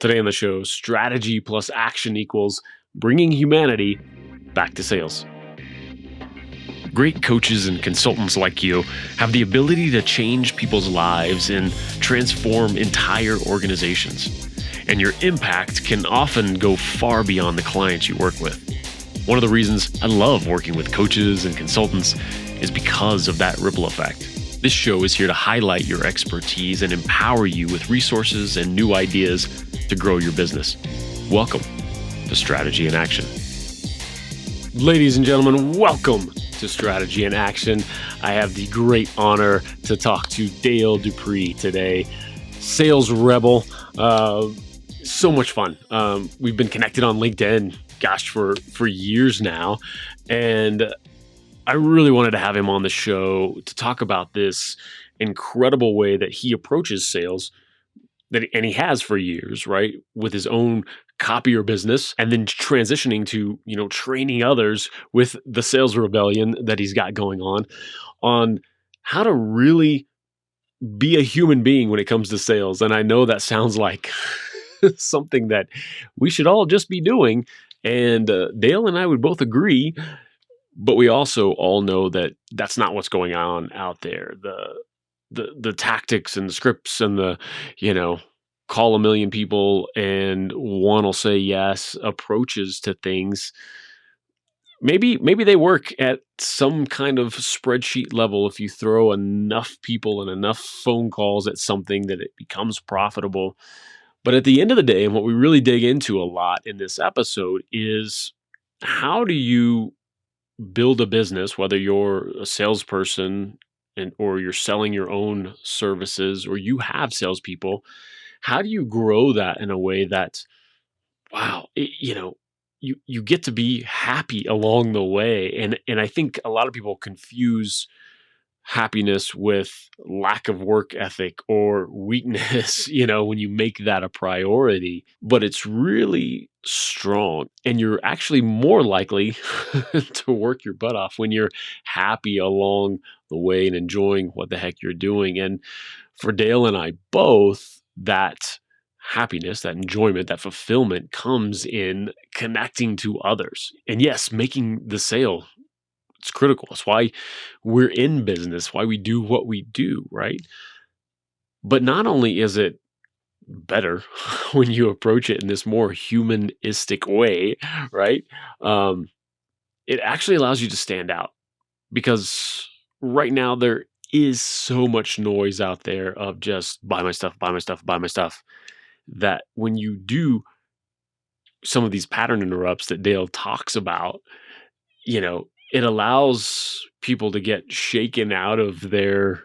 Today on the show, strategy plus action equals bringing humanity back to sales. Great coaches and consultants like you have the ability to change people's lives and transform entire organizations. And your impact can often go far beyond the clients you work with. One of the reasons I love working with coaches and consultants is because of that ripple effect. This show is here to highlight your expertise and empower you with resources and new ideas to grow your business. Welcome to Strategy in Action. Ladies and gentlemen, welcome to Strategy in Action. I have the great honor to talk to Dale Dupree today, sales rebel. So much fun. We've been connected on LinkedIn, for years now. And I really wanted to have him on the show to talk about this incredible way that he approaches sales, and he has for years, right? With his own copier business, and then transitioning to, training others with the sales rebellion that he's got going on how to really be a human being when it comes to sales. And I know that sounds like something that we should all just be doing. And Dale and I would both agree, but we also all know that that's not what's going on out there. The tactics and the scripts and the, call a million people and one will say yes approaches to things. Maybe they work at some kind of spreadsheet level. If you throw enough people and enough phone calls at something, that it becomes profitable. But at the end of the day, and what we really dig into a lot in this episode is, how do you build a business, whether you're a salesperson or you're selling your own services or you have salespeople? How do you grow that in a way that, you get to be happy along the way? And I think a lot of people confuse happiness with lack of work ethic or weakness, when you make that a priority. But it's really strong, and you're actually more likely to work your butt off when you're happy along the way and enjoying what the heck you're doing. And for Dale and I both, that happiness, that enjoyment, that fulfillment comes in connecting to others. And yes, making the sale, it's critical. It's why we're in business, why we do what we do, right? But not only is it better when you approach it in this more humanistic way, right? It actually allows you to stand out, because right now there is so much noise out there of just buy my stuff, that when you do some of these pattern interrupts that Dale talks about, it allows people to get shaken out of their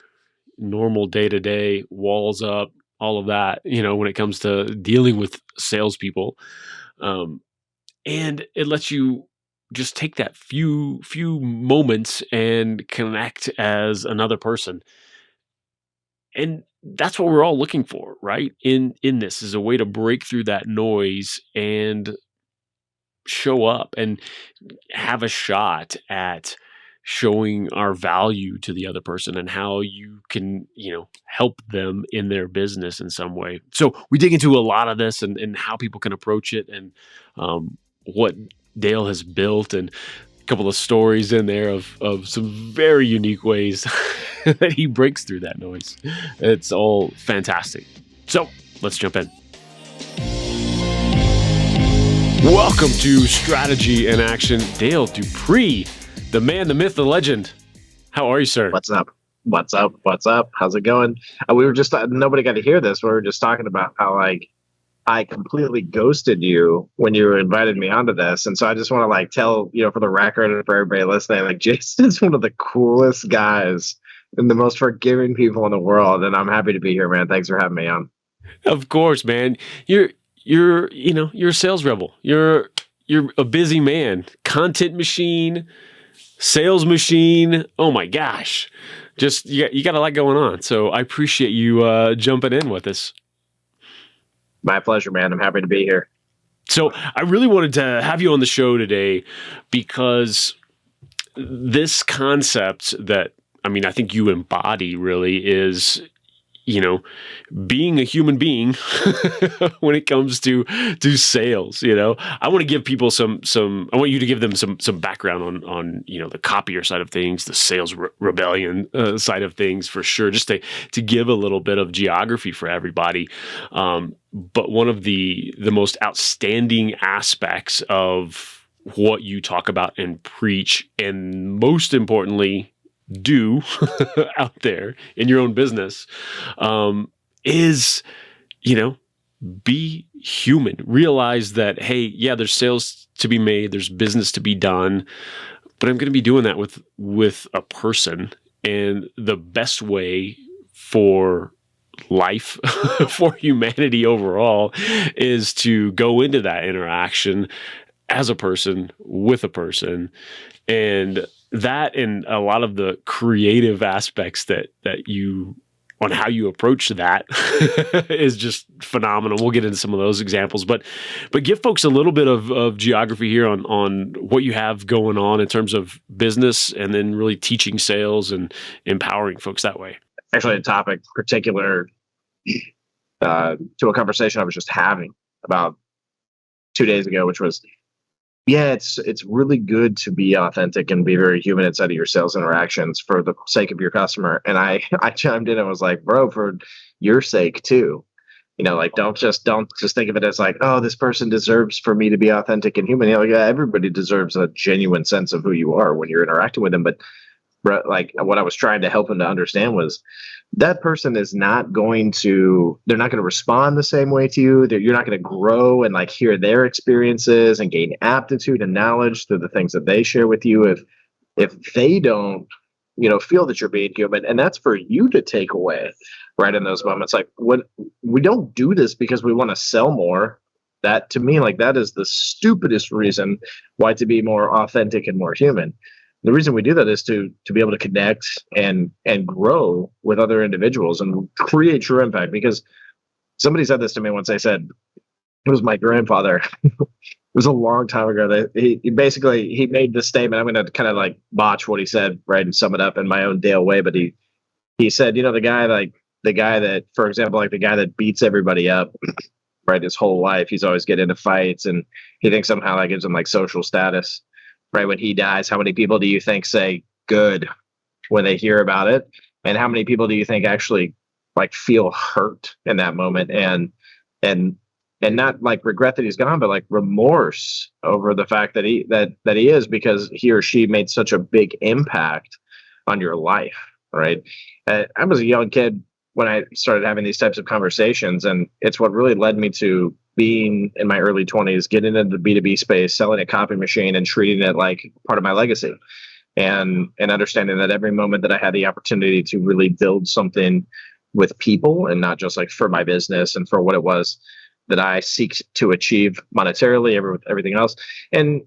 normal day-to-day, walls up, all of that, when it comes to dealing with salespeople. And it lets you just take that few moments and connect as another person. And that's what we're all looking for, right? In this is a way to break through that noise and show up and have a shot at showing our value to the other person and how you can, help them in their business in some way. So we dig into a lot of this and how people can approach it, and what Dale has built, and a couple of stories in there of some very unique ways that he breaks through that noise. It's all fantastic. So let's jump in. Welcome to Strategy in Action. Dale Dupree, the man, the myth, the legend. How are you, sir? What's up? How's it going? We were just, nobody got to hear this. We were just talking about how, I completely ghosted you when you invited me onto this. And so I just want to tell, for the record and for everybody listening, Jason's one of the coolest guys and the most forgiving people in the world. And I'm happy to be here, man. Thanks for having me on. Of course, man. You're a sales rebel. You're a busy man, content machine, sales machine. Oh my gosh. Just, you got a lot going on. So I appreciate you jumping in with us. My pleasure, man. I'm happy to be here. So I really wanted to have you on the show today because this concept that, I think you embody really is, being a human being when it comes to sales. I want to give people I want you to give them some background on the copier side of things, the sales rebellion side of things, for sure, just to give a little bit of geography for everybody. But one of the most outstanding aspects of what you talk about and preach, and most importantly do out there in your own business, is, be human. Realize that, hey, yeah, there's sales to be made, there's business to be done, but I'm going to be doing that with a person. And the best way for life, for humanity overall, is to go into that interaction as a person with a person. And that, and a lot of the creative aspects that you, on how you approach that, is just phenomenal. We'll get into some of those examples, but give folks a little bit of geography here on what you have going on in terms of business, and then really teaching sales and empowering folks that way. Actually, a topic particular to a conversation I was just having about 2 days ago, which was, yeah, it's really good to be authentic and be very human inside of your sales interactions for the sake of your customer. And I chimed in and was like, bro, for your sake too. Like, don't just think of it as like, oh, this person deserves for me to be authentic and human. Yeah, everybody deserves a genuine sense of who you are when you're interacting with them. But like, what I was trying to help them to understand was that person is not going to, they're not going to respond the same way to you. You're not going to grow and like hear their experiences and gain aptitude and knowledge through the things that they share with you if they don't, feel that you're being human. And that's for you to take away right in those moments. Like, when we don't do this because we want to sell more, that to me, like, that is the stupidest reason why to be more authentic and more human. The reason we do that is to be able to connect and grow with other individuals and create your impact. Because somebody said this to me once. They said, it was my grandfather. It was a long time ago. That he made this statement. I'm going to kind of like botch what he said, right, and sum it up in my own Dale way. But he said, the guy that, for example, like the guy that beats everybody up, right, his whole life, he's always getting into fights, and he thinks somehow that gives him like social status. Right, when he dies, how many people do you think say good when they hear about it? And how many people do you think actually like feel hurt in that moment and not like regret that he's gone, but like remorse over the fact that he is, because he or she made such a big impact on your life, right? I was a young kid when I started having these types of conversations, and it's what really led me to being in my early 20s, getting into the B2B space, selling a copy machine and treating it like part of my legacy, and understanding that every moment that I had the opportunity to really build something with people, and not just like for my business and for what it was that I seek to achieve monetarily, everything else. And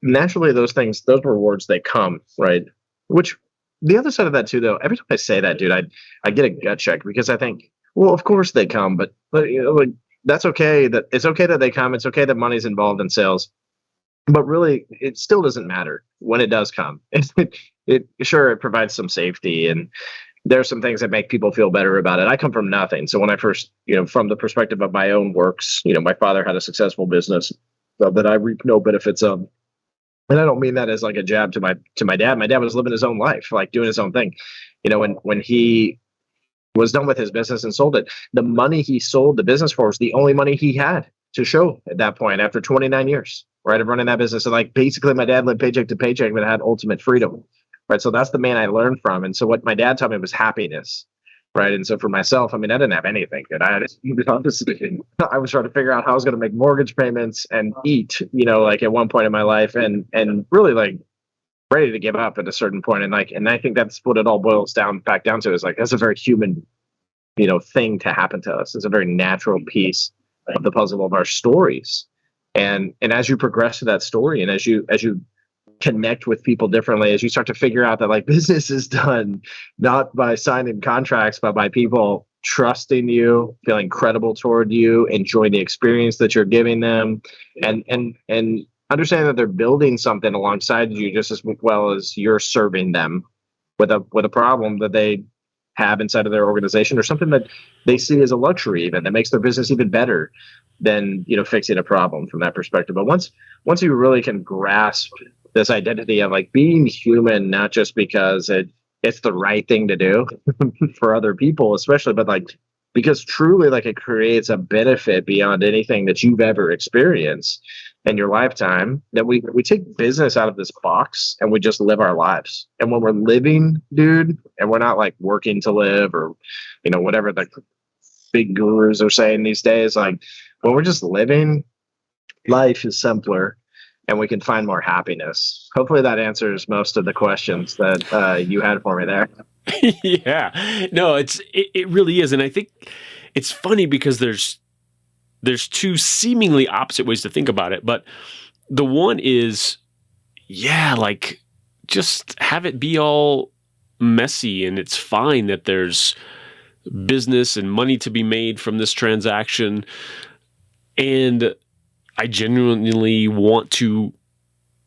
naturally those rewards, they come, right? Which, the other side of that too, though, every time I say that, dude, I get a gut check, because I think, well, of course they come, but like, that's okay. It's okay that they come. It's okay that money's involved in sales, but really, it still doesn't matter when it does come. It provides some safety, and there's some things that make people feel better about it. I come from nothing, so when I first, from the perspective of my own works, my father had a successful business that I reap no benefits of. And I don't mean that as like a jab to my dad. My dad was living his own life, like doing his own thing. When he was done with his business and sold it, the money he sold the business for was the only money he had to show at that point after 29 years, right, of running that business. And like, basically my dad lived paycheck to paycheck, but had ultimate freedom, right? So that's the man I learned from. And so what my dad taught me was happiness, right? And so for myself, I mean, I didn't have anything. And I was trying to figure out how I was going to make mortgage payments and eat, like at one point in my life, and really like ready to give up at a certain point. And I think that's what it all boils back down to, is like, that's a very human, thing to happen to us. It's a very natural piece of the puzzle of our stories. And as you progress to that story, and as you connect with people differently, as you start to figure out that like business is done not by signing contracts, but by people trusting you, feeling credible toward you, enjoying the experience that you're giving them, and understanding that they're building something alongside you just as well as you're serving them with a problem that they have inside of their organization, or something that they see as a luxury, even that makes their business even better than, fixing a problem from that perspective. But once you really can grasp this identity of like being human, not just because it's the right thing to do for other people, especially, but like because truly like it creates a benefit beyond anything that you've ever experienced in your lifetime, that we take business out of this box and we just live our lives. And when we're living, dude, and we're not like working to live, or whatever the big gurus are saying these days, like when we're just living, life is simpler and we can find more happiness. Hopefully that answers most of the questions that you had for me there. Yeah, no, it really is. And I think it's funny because there's two seemingly opposite ways to think about it. But the one is, yeah, like just have it be all messy, and it's fine that there's business and money to be made from this transaction. And I genuinely want to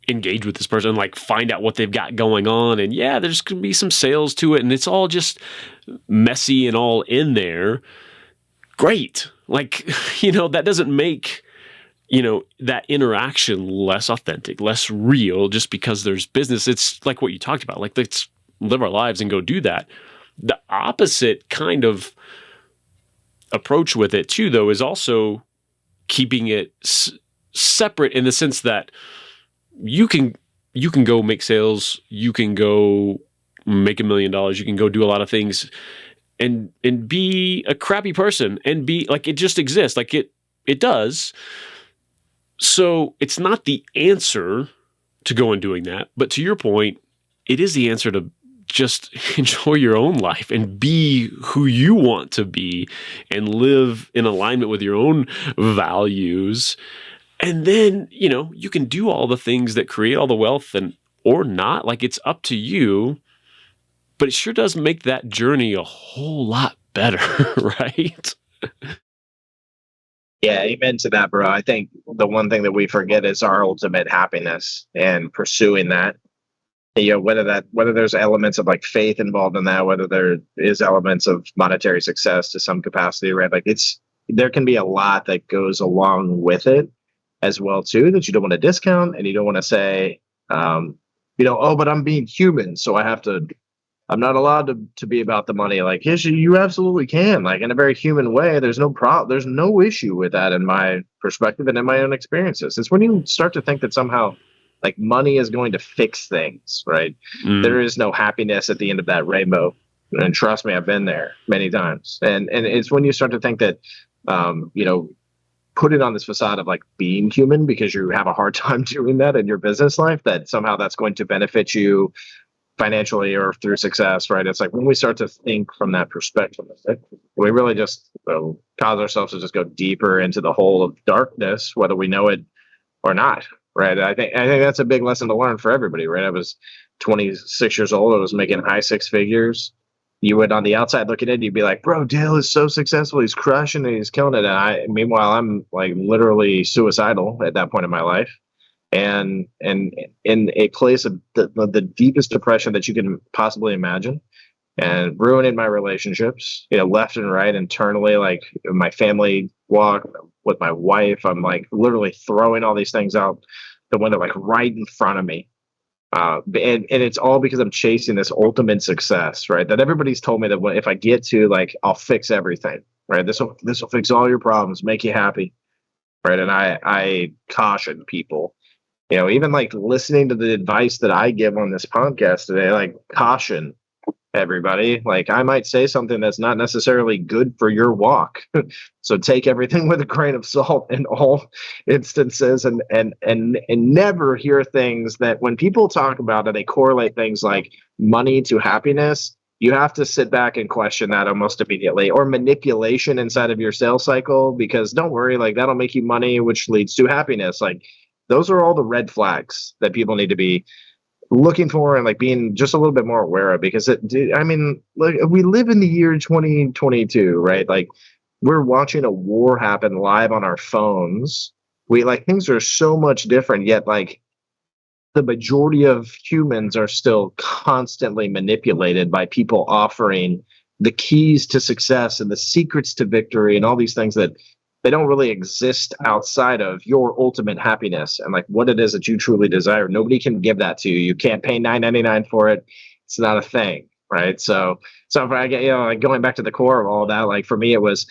engage with this person, like find out what they've got going on. And yeah, there's going to be some sales to it, and it's all just messy and all in there. Great. Like, that doesn't make, that interaction less authentic, less real just because there's business. It's like what you talked about. Like, let's live our lives and go do that. The opposite kind of approach with it too, though, is also keeping it separate in the sense that you can go make sales, you can go make $1 million, you can go do a lot of things and be a crappy person and be like, it just exists. Like it does. So it's not the answer to go and doing that, but to your point, it is the answer to just enjoy your own life and be who you want to be and live in alignment with your own values. And then, you can do all the things that create all the wealth or not. Like, it's up to you, but it sure does make that journey a whole lot better, right? Yeah, amen to that, bro. I think the one thing that we forget is our ultimate happiness and pursuing that. Whether there's elements of like faith involved in that, whether there is elements of monetary success to some capacity, right? Like there can be a lot that goes along with it as well too, that you don't want to discount, and you don't want to say, oh, but I'm being human, so I'm not allowed to be about the money. Like, yes, you absolutely can. Like, in a very human way, there's no issue with that in my perspective and in my own experiences. It's when you start to think that somehow like money is going to fix things, right? There is no happiness at the end of that rainbow. And trust me, I've been there many times. And it's when you start to think that, put it on this facade of like being human because you have a hard time doing that in your business life, that somehow that's going to benefit you financially or through success, right? It's like when we start to think from that perspective, we really just cause ourselves to just go deeper into the hole of darkness, whether we know it or not, right? I think that's a big lesson to learn for everybody, right? I was 26 years old. I was making high six figures. You would on the outside looking in, you'd be like, bro, Dale is so successful. He's crushing it. He's killing it. And meanwhile, I'm like literally suicidal at that point in my life. And in a place of the deepest depression that you can possibly imagine, and ruining my relationships, left and right, internally, like my family walk with my wife. I'm like literally throwing all these things out the window, like right in front of me. And it's all because I'm chasing this ultimate success, right? That everybody's told me that if I get to, like, I'll fix everything, right? This will fix all your problems, make you happy, right? And I caution people, even like listening to the advice that I give on this podcast today, like caution everybody. Like, I might say something that's not necessarily good for your walk. So take everything with a grain of salt in all instances, and never hear things that when people talk about it, they correlate things like money to happiness. You have to sit back and question that almost immediately, or manipulation inside of your sales cycle, because don't worry, like that'll make you money, which leads to happiness. Like, those are all the red flags that people need to be looking for and like being just a little bit more aware of, because like, we live in the year 2022, right? Like, we're watching a war happen live on our phones. Things are so much different, yet like the majority of humans are still constantly manipulated by people offering the keys to success and the secrets to victory and all these things that they don't really exist outside of your ultimate happiness and like what it is that you truly desire. Nobody can give that to you. You can't pay $9.99 for it. It's not a thing, right? So if I get, like going back to the core of all that, like for me, it was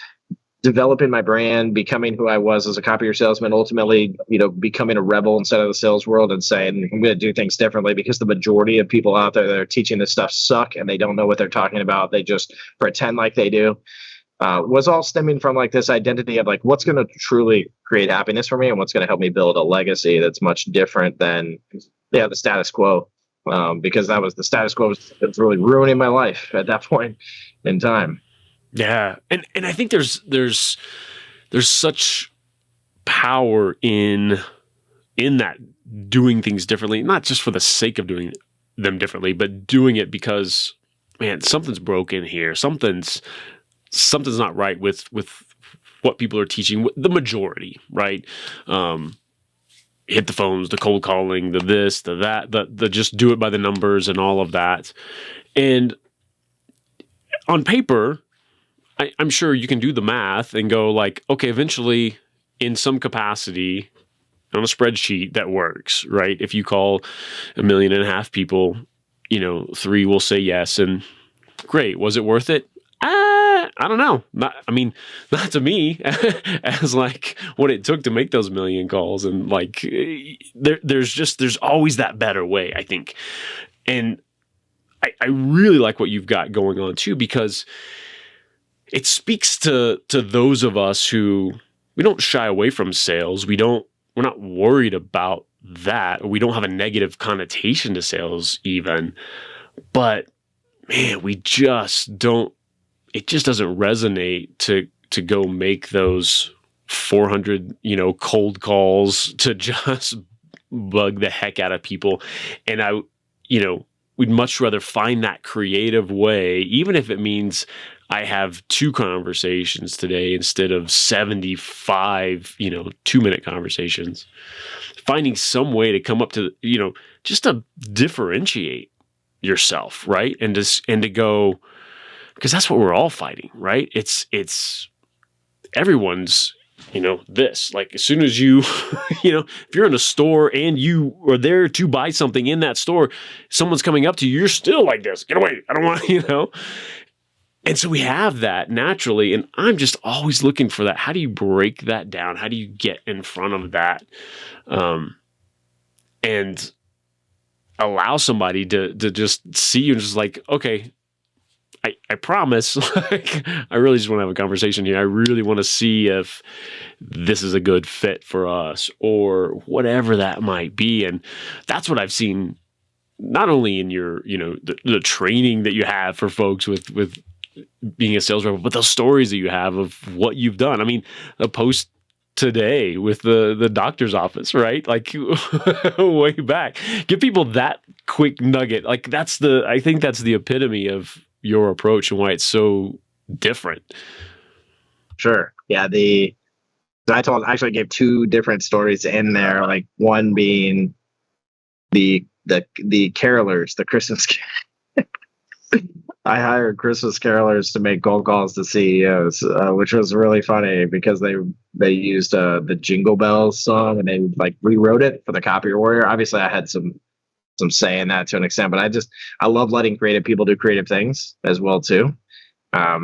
developing my brand, becoming who I was as a copier salesman, ultimately, becoming a rebel inside of the sales world and saying, I'm going to do things differently because the majority of people out there that are teaching this stuff suck and they don't know what they're talking about. They just pretend like they do. Was all stemming from like this identity of like, what's going to truly create happiness for me and what's going to help me build a legacy that's much different than the status quo. Because that was the status quo was really ruining my life at that point in time. Yeah. And I think there's such power in that doing things differently, not just for the sake of doing them differently, but doing it because, man, something's broken here. Something's not right with what people are teaching, the majority, right? Hit the phones, the cold calling, the this, the that, the just do it by the numbers and all of that. And on paper, I'm sure you can do the math and go like, okay, eventually in some capacity on a spreadsheet that works, right? If you call 1.5 million people, 3 will say yes. And great. Was it worth it? I don't know. Not to me as like what it took to make those million calls. And like, there's always that better way, I think. And I really like what you've got going on too, because it speaks to those of us who we don't shy away from sales. We're not worried about that. Or we don't have a negative connotation to sales even, but man, we just don't. It just doesn't resonate to go make those 400, cold calls to just bug the heck out of people. And we'd much rather find that creative way, even if it means I have 2 conversations today instead of 75, 2-minute conversations. Finding some way to come up to, just to differentiate yourself, right? And to go, because that's what we're all fighting, right? It's everyone's, this, like as soon as you, if you're in a store and you are there to buy something in that store, someone's coming up to you, you're still like this, get away. I don't want, And so we have that naturally. And I'm just always looking for that. How do you break that down? How do you get in front of that? And allow somebody to just see you and just like, okay, I promise, like, I really just want to have a conversation here. I really want to see if this is a good fit for us or whatever that might be. And that's what I've seen, not only in your, the training that you have for folks with being a sales rep, but those stories that you have of what you've done. I mean, a post today with the doctor's office, right? Like way back. Give people that quick nugget. Like I think that's the epitome of your approach and why it's so different. Sure. Yeah. I actually gave 2 different stories in there. Like one being the carolers, the Christmas. I hired Christmas carolers to make cold calls to CEOs, which was really funny because they used the Jingle Bells song and they like rewrote it for the Copier Warrior. Obviously, I had some say in that to an extent, but I love letting creative people do creative things as well too. I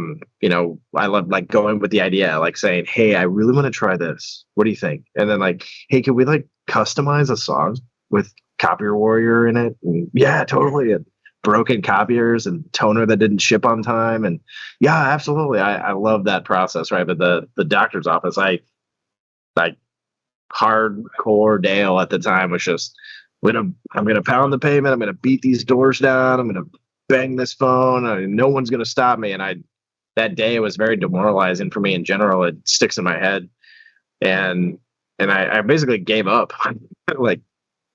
love like going with the idea, like saying, "Hey, I really want to try this. What do you think?" And then like, "Hey, can we like customize a song with Copier Warrior in it?" And, yeah, totally. And broken copiers and toner that didn't ship on time, and yeah, absolutely. I love that process, right? But the doctor's office, I like hardcore Dale at the time was just, I'm gonna pound the pavement. I'm gonna beat these doors down. I'm gonna bang this phone. No one's gonna stop me. And that day was very demoralizing for me in general. It sticks in my head, and I basically gave up like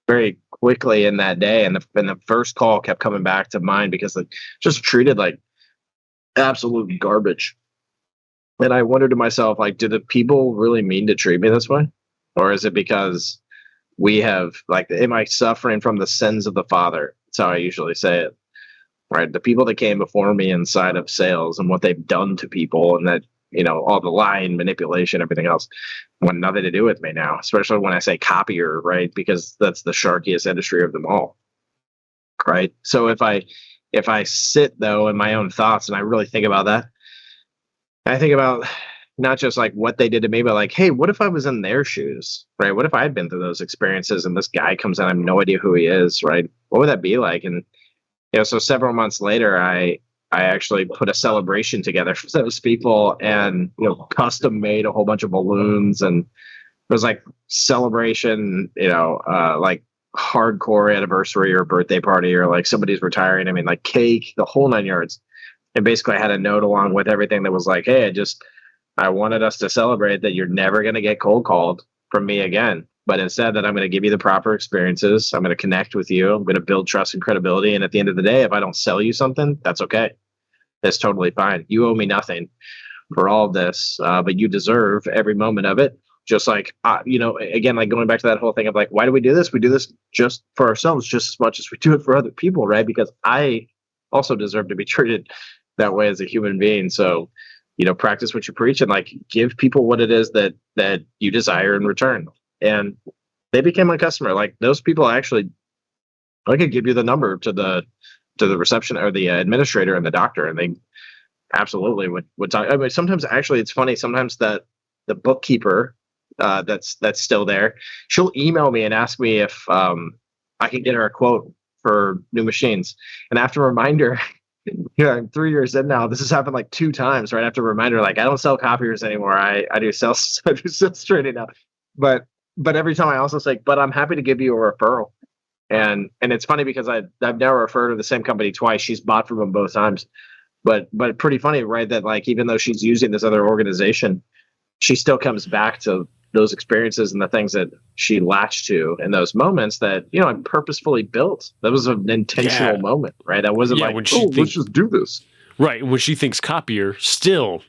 very quickly in that day. And the first call kept coming back to mind because it just treated like absolute garbage. And I wondered to myself, like, do the people really mean to treat me this way? Or is it because we have, like, am I suffering from the sins of the father? That's how I usually say it. right? The people that came before me inside of sales and what they've done to people, and that, all the lying, manipulation, everything else, want nothing to do with me now, especially when I say copier, right? Because that's the sharkiest industry of them all, right? So if I sit though in my own thoughts and I really think about that, I think about not just like what they did to me, but like, hey, what if I was in their shoes, right? What if I had been through those experiences and this guy comes in, I have no idea who he is, right? What would that be like? And so several months later, I actually put a celebration together for those people, and custom made a whole bunch of balloons, and it was like celebration, like hardcore anniversary or birthday party, or like somebody's retiring. I mean, like cake, the whole 9 yards. And basically I had a note along with everything that was like, hey, I wanted us to celebrate that you're never going to get cold called from me again. But instead that I'm going to give you the proper experiences. I'm going to connect with you. I'm going to build trust and credibility. And at the end of the day, if I don't sell you something, that's okay. That's totally fine. You owe me nothing for all of this, but you deserve every moment of it. Just like, again, like going back to that whole thing of like, why do we do this? We do this just for ourselves, just as much as we do it for other people, right? Because I also deserve to be treated that way as a human being. So, practice what you preach, and like give people what it is that you desire in return. And they became my customer. Like those people, actually, I could give you the number to the reception or the administrator and the doctor, and they absolutely would talk. I mean, sometimes actually it's funny. Sometimes that the bookkeeper that's still there, she'll email me and ask me if I can get her a quote for new machines. And after a reminder, I'm 3 years in now. This has happened like 2 times, right? After a reminder, like I don't sell copiers anymore. I do sales, I do sales training now. But every time I also say, but I'm happy to give you a referral. And it's funny because I've now referred to the same company twice. She's bought from them both times. But pretty funny, right? That like even though she's using this other organization, she still comes back to those experiences and the things that she latched to in those moments that I purposefully built. That was an intentional moment, right? That wasn't like, let's just do this. Right. And when she thinks copier, still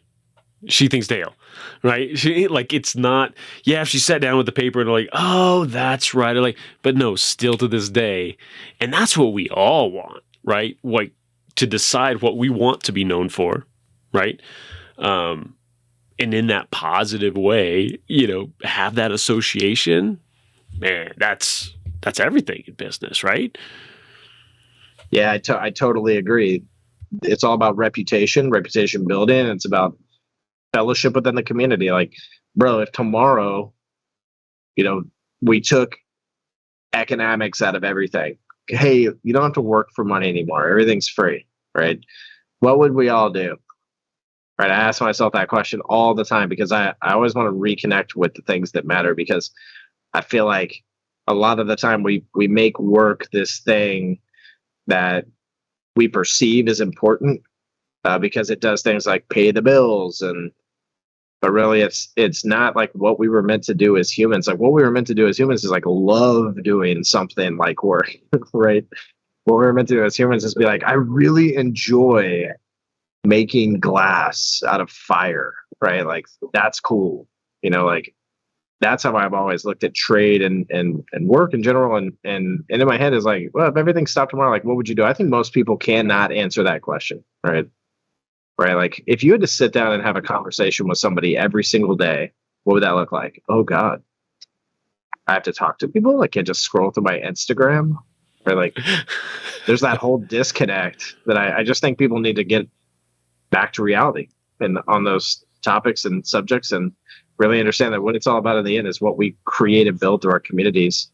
she thinks Dale, right? She like it's not. Yeah, if she sat down with the paper and like, oh, that's right. Or like, but no, still to this day, and that's what we all want, right? Like to decide what we want to be known for, right? And in that positive way, have that association, man, that's everything in business, right? Yeah, I totally agree. It's all about reputation building. It's about fellowship within the community. Like, bro, if tomorrow, we took economics out of everything, hey, you don't have to work for money anymore. Everything's free, right? What would we all do? Right. I ask myself that question all the time because I always want to reconnect with the things that matter, because I feel like a lot of the time we make work this thing that we perceive as important because it does things like pay the bills, but really it's not like what we were meant to do as humans. Like what we were meant to do as humans is like love doing something like work, right? What we were meant to do as humans is be like, I really enjoy making glass out of fire, right? Like that's cool. Like that's how I've always looked at trade and work in general. And in my head is like, well, if everything stopped tomorrow, like what would you do? I think most people cannot answer that question, right? Right. Like if you had to sit down and have a conversation with somebody every single day, what would that look like? Oh God, I have to talk to people. I can't just scroll through my Instagram, right? Like there's that whole disconnect that I just think people need to get back to reality and on those topics and subjects, and really understand that what it's all about in the end is what we create and build through our communities,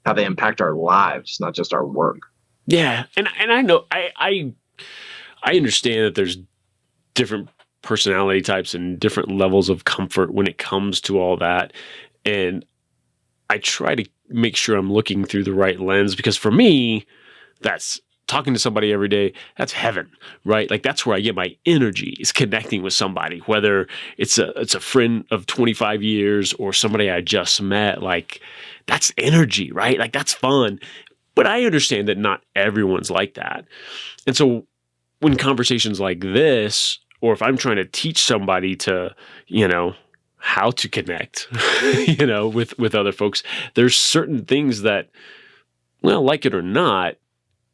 how they impact our lives, not just our work. Yeah. And I know I understand that there's different personality types and different levels of comfort when it comes to all that. And I try to make sure I'm looking through the right lens, because for me, that's talking to somebody every day, that's heaven, right? Like that's where I get my energy, is connecting with somebody, whether it's a friend of 25 years or somebody I just met. Like that's energy, right? Like that's fun. But I understand that not everyone's like that. And so when conversations like this, or if I'm trying to teach somebody to, how to connect, with other folks, there's certain things that, well, like it or not,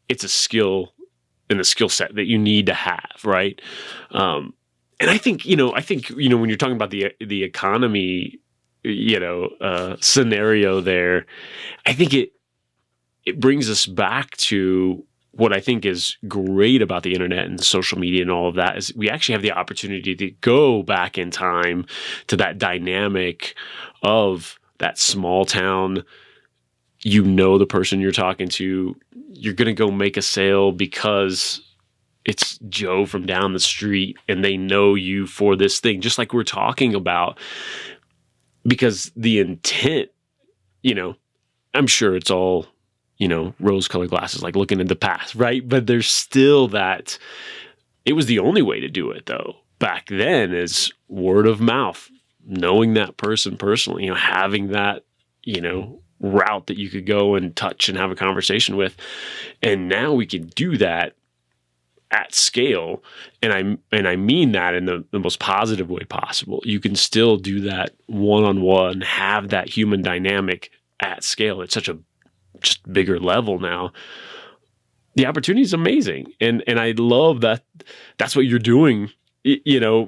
it's a skill and the skill set that you need to have, right? And I think when you're talking about the economy, scenario there, I think it brings us back to what I think is great about the internet and social media and all of that is we actually have the opportunity to go back in time to that dynamic of that small town. The person you're talking to, you're going to go make a sale because it's Joe from down the street and they know you for this thing, just like we're talking about, because the intent, I'm sure it's all, rose-colored glasses, like looking at the past, right? But there's still that, it was the only way to do it, though. Back then, is word of mouth, knowing that person personally, having that, route that you could go and touch and have a conversation with. And now we can do that at scale. And I mean that in the most positive way possible. You can still do that one-on-one, have that human dynamic at scale. It's such a just bigger level now. The opportunity is amazing. And I love that that's what you're doing,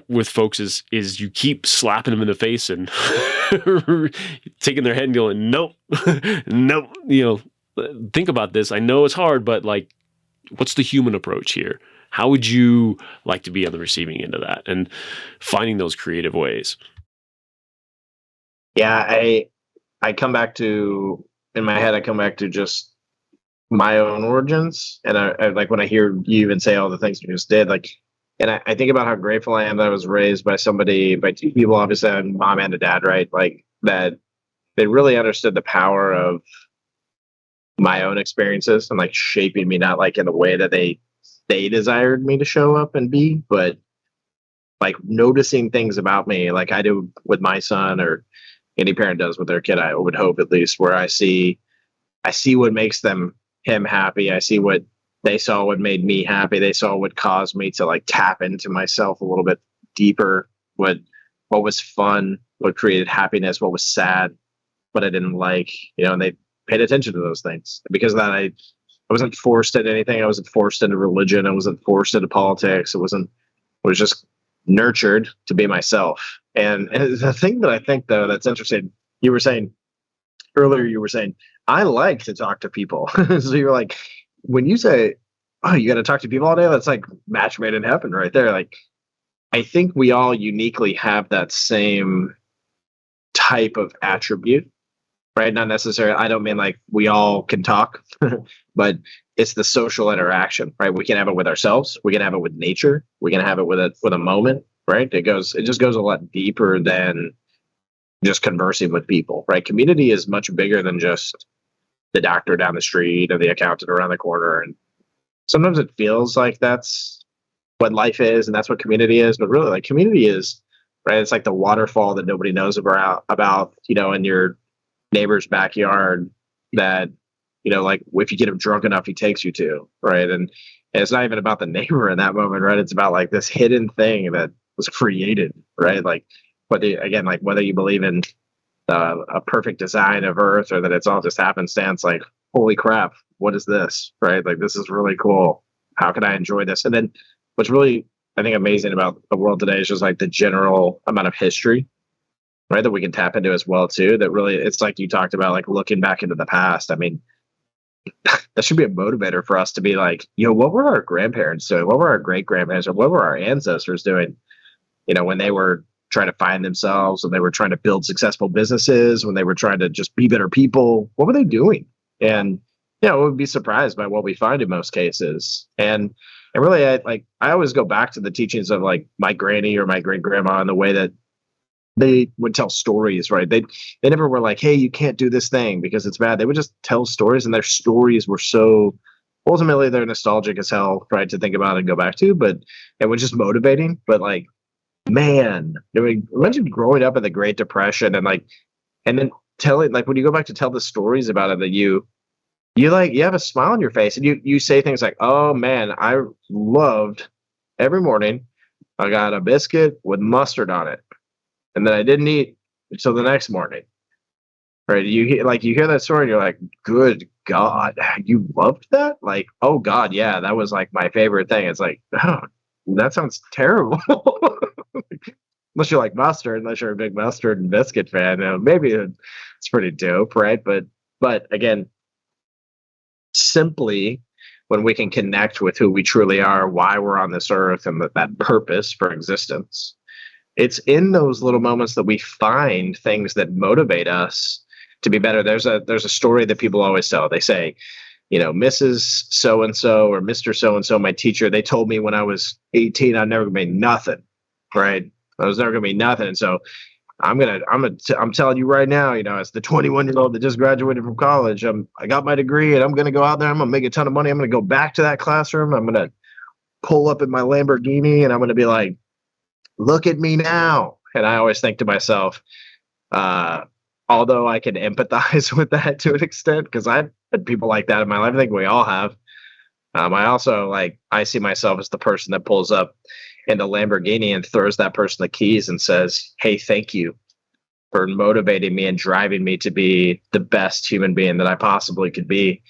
with folks is you keep slapping them in the face and taking their head and going, nope, nope, think about this. I know it's hard, but like, what's the human approach here? How would you like to be on the receiving end of that and finding those creative ways? Yeah, I come back to, in my head, I come back to just my own origins. And I like when I hear you even say all the things you just did, like, and I think about how grateful I am that I was raised by two people, obviously, a mom and a dad, right? Like that they really understood the power of my own experiences and like shaping me, not like in the way that they desired me to show up and be, but like noticing things about me, like I do with my son or any parent does with their kid. I would hope at least where I see what makes him happy. I see what they saw, what made me happy. They saw what caused me to like tap into myself a little bit deeper. What was fun, what created happiness, what was sad, what I didn't like, and they paid attention to those things. Because of that, I wasn't forced into anything. I wasn't forced into religion. I wasn't forced into politics. I was just nurtured to be myself. And the thing that I think though that's interesting, you were saying earlier, I like to talk to people. So you're like, when you say, oh, you got to talk to people all day, that's like match made in heaven right there. Like, I think we all uniquely have that same type of attribute, right? Not necessarily, I don't mean like we all can talk, but it's the social interaction, right? We can have it with ourselves. We can have it with nature. We can have it with a moment, right? It just goes a lot deeper than just conversing with people, right? Community is much bigger than just the doctor down the street or the accountant around the corner. And sometimes it feels like that's what life is and that's what community is. But really, like community is, right? It's like the waterfall that nobody knows about, in your neighbor's backyard that, like if you get him drunk enough, he takes you to, right? And it's not even about the neighbor in that moment, right? It's about like this hidden thing that was created, right? Like, whether you believe in a perfect design of Earth or that it's all just happenstance, like, holy crap, what is this, right? Like, this is really cool. How can I enjoy this? And then what's really, I think, amazing about the world today is just like the general amount of history, right, that we can tap into as well, too. That really, it's like you talked about, like looking back into the past. I mean, that should be a motivator for us to be like, what were our grandparents doing? What were our great grandparents or what were our ancestors doing, when they were trying to find themselves, when they were trying to build successful businesses, when they were trying to just be better people? What were they doing? And we would be surprised by what we find in most cases. And really, I always go back to the teachings of like my granny or my great grandma and the way that they would tell stories, right? They never were like, hey, you can't do this thing because it's bad. They would just tell stories, and their stories were so, ultimately they're nostalgic as hell, right, to think about and go back to, but it was just motivating. But like, man, imagine growing up in the Great Depression and then telling, like, when you go back to tell the stories about it, that you have a smile on your face and you say things like, oh man, I loved every morning I got a biscuit with mustard on it, and then I didn't eat until the next morning. right? You hear that story and you're like, good God, you loved that? Like, oh God, yeah, that was like my favorite thing. It's like, oh, that sounds terrible. Unless you like mustard, unless you're a big mustard and biscuit fan, maybe it's pretty dope, right? But again, simply when we can connect with who we truly are, why we're on this earth, and that purpose for existence, it's in those little moments that we find things that motivate us to be better. There's a story that people always tell. They say, Mrs. So and so or Mr. So and so, my teacher, they told me when I was 18 I'd never gonna be nothing, right? I was never gonna be nothing. And so I'm telling you right now, as the 21-year-old that just graduated from college, I got my degree and I'm gonna go out there. I'm gonna make a ton of money. I'm gonna go back to that classroom. I'm gonna pull up in my Lamborghini and I'm gonna be like, look at me now. And I always think to myself, although I can empathize with that to an extent, because I've had people like that in my life. I think we all have. I also I see myself as the person that pulls up in the Lamborghini and throws that person the keys and says, hey, thank you for motivating me and driving me to be the best human being that I possibly could be.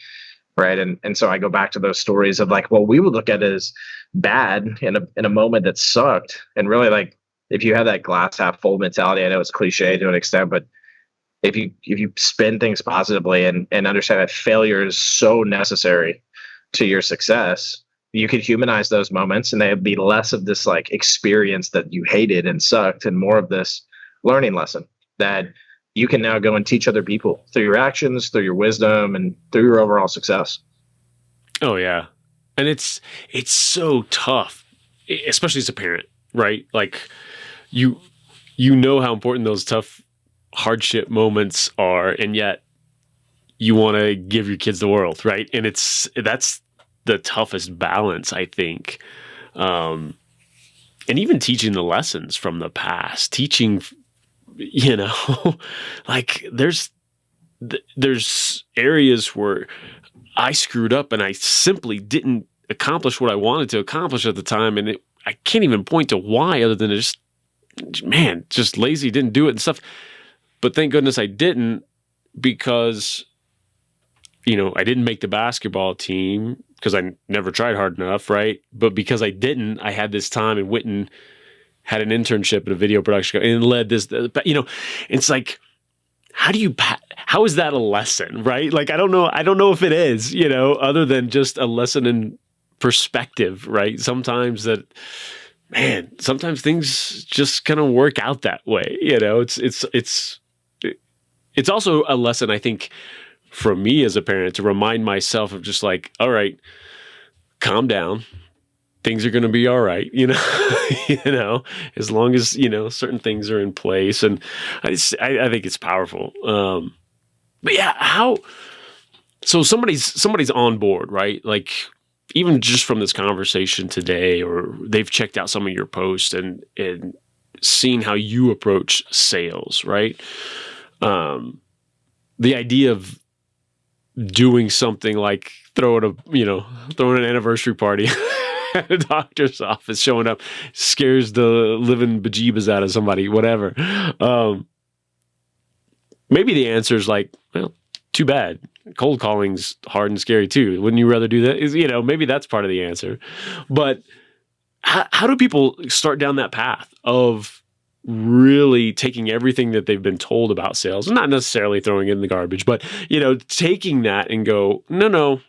Right. And so I go back to those stories of we would look at it as bad in a moment that sucked. And really, if you have that glass half full mentality, I know it's cliche to an extent, but if you spin things positively and understand that failure is so necessary to your success, you could humanize those moments and they'd be less of this experience that you hated and sucked and more of this learning lesson that you can now go and teach other people through your actions, through your wisdom, and through your overall success. Oh yeah. And it's so tough, especially as a parent, right? You know how important those tough hardship moments are, and yet you want to give your kids the world, right? And that's the toughest balance, I think. And even teaching the lessons from the past, teaching, there's areas where I screwed up and I simply didn't accomplish what I wanted to accomplish at the time. And I can't even point to why other than just lazy, didn't do it and stuff. But thank goodness I didn't, because, I didn't make the basketball team because I never tried hard enough, right? But because I didn't, I had this time and went and had an internship at a video production and led this, it's how is that a lesson, right? I don't know if it is, other than just a lesson in perspective, right? Sometimes things just kind of work out that way. It's also a lesson, I think, for me as a parent to remind myself of just all right, calm down. Things are going to be all right, as long as, certain things are in place. And I think it's powerful. But yeah, so somebody's on board, right? Even just from this conversation today, or they've checked out some of your posts and seen how you approach sales, right? The idea of doing something like throwing an anniversary party at a doctor's office, showing up, scares the living bejeebas out of somebody, whatever. Maybe the answer is well, too bad. Cold calling's hard and scary too. Wouldn't you rather do that? Maybe that's part of the answer. But how do people start down that path of really taking everything that they've been told about sales, and not necessarily throwing it in the garbage, but taking that and go, no,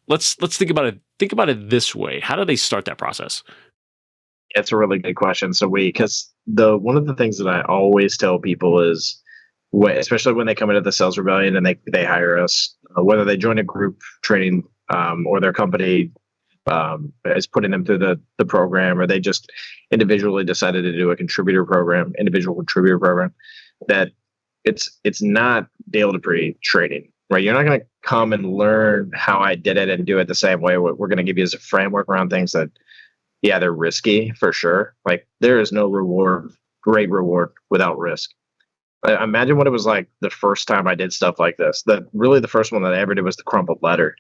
let's think about it this way. How do they start that process? It's a really good question. So because one of the things that I always tell people is, especially when they come into the sales rebellion and they hire us, whether they join a group training or their company is putting them through the program, or they just individually decided to do a individual contributor program, that it's not Dale Dupree training, right? You're not going to come and learn how I did it and do it the same way. What we're going to give you is a framework around things that, yeah, they're risky for sure. There is no great reward without risk. Imagine what it was like the first time I did stuff like this. Really the first one that I ever did was the crumpled letter.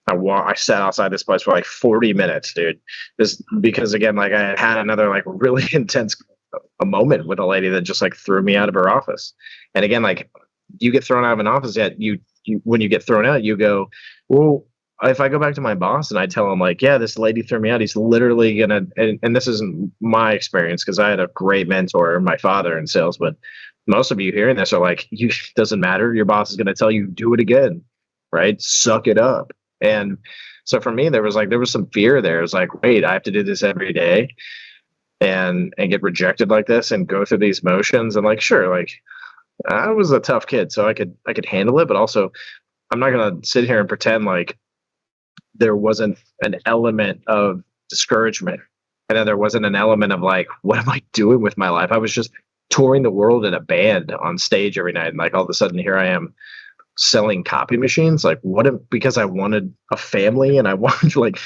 I sat outside this place for 40 minutes, dude. Just because, again, I had another really intense a moment with a lady that just threw me out of her office. And again, you get thrown out of an office, yet you when you get thrown out, you go, well, if I go back to my boss and I tell him like, yeah, this lady threw me out, he's literally gonna, and this isn't my experience because I had a great mentor, my father in sales, but most of you hearing this are like, you doesn't matter. Your boss is gonna tell you do it again, right? Suck it up. And so for me, there was some fear there. It was like, wait, I have to do this every day and get rejected like this and go through these motions. And like, sure, like I was a tough kid, so I could handle it, but also I'm not gonna sit here and pretend like there wasn't an element of discouragement. And then there wasn't an element of like, what am I doing with my life? I was just touring the world in a band on stage every night. And like all of a sudden here I am selling copy machines. Like because I wanted a family and I wanted like,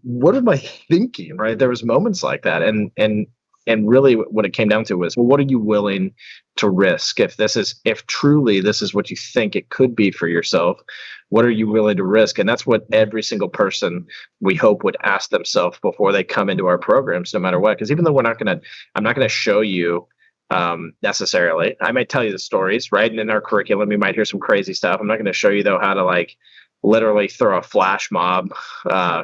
what am I thinking? Right. There was moments like that. And really what it came down to was, well, what are you willing to risk? If truly this is what you think it could be for yourself, what are you willing to risk? And that's what every single person we hope would ask themselves before they come into our programs, no matter what. Because even though I'm not going to show you necessarily, I might tell you the stories, right? And in our curriculum, you might hear some crazy stuff. I'm not going to show you though how to like literally throw a flash mob